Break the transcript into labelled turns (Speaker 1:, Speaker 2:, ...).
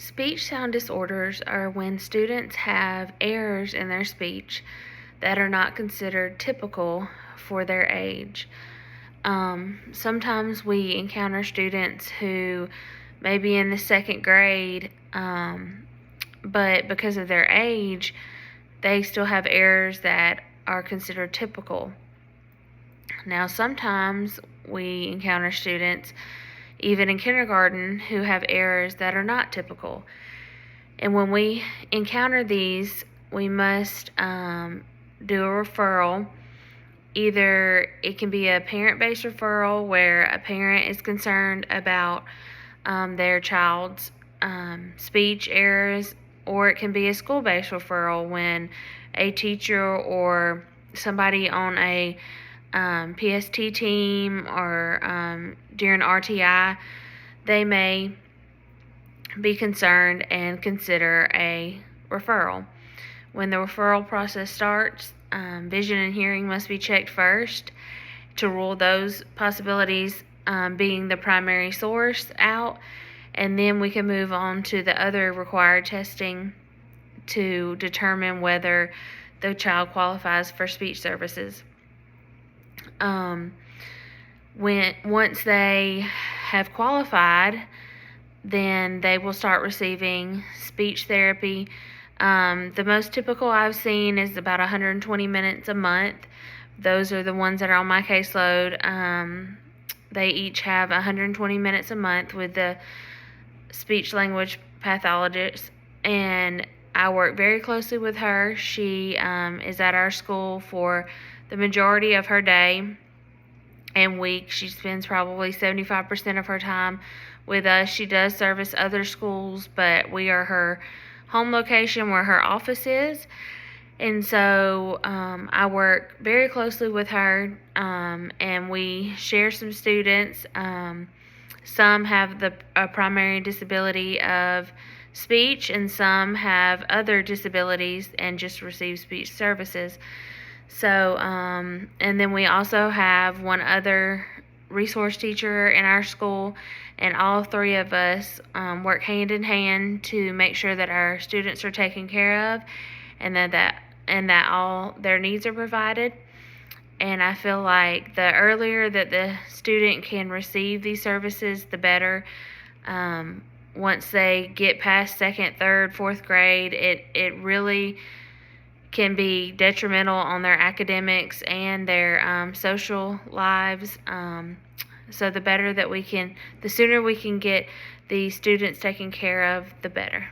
Speaker 1: Speech sound disorders are when students have errors in their speech that are not considered typical for their age. Sometimes we encounter students who may be in the second grade, but because of their age, they still have errors that are considered typical. Now, sometimes we encounter students, even in kindergarten, who have errors that are not typical. And when we encounter these, we must do a referral. Either it can be a parent-based referral where a parent is concerned about their child's speech errors, or it can be a school-based referral when a teacher or somebody on a PST team or during RTI, they may be concerned and consider a referral. When the referral process starts, vision and hearing must be checked first to rule those possibilities being the primary source out, and then we can move on to the other required testing to determine whether the child qualifies for speech services. Once they have qualified, then they will start receiving speech therapy. The most typical I've seen is about 120 minutes a month. Those are the ones that are on my caseload. They each have 120 minutes a month with the speech language pathologist, and I work very closely with her. She is at our school for the majority of her day and week. She spends probably 75% of her time with us. She does service other schools, but we are her home location where her office is. And so I work very closely with her, and we share some students. Some have a primary disability of speech, and some have other disabilities and just receive speech services. So, and then we also have one other resource teacher in our school, and all three of us work hand in hand to make sure that our students are taken care of, and that all their needs are provided. And I feel like the earlier that the student can receive these services, the better. Once they get past second, third, fourth grade, it really can be detrimental on their academics and their social lives. So the sooner we can get the students taken care of, the better.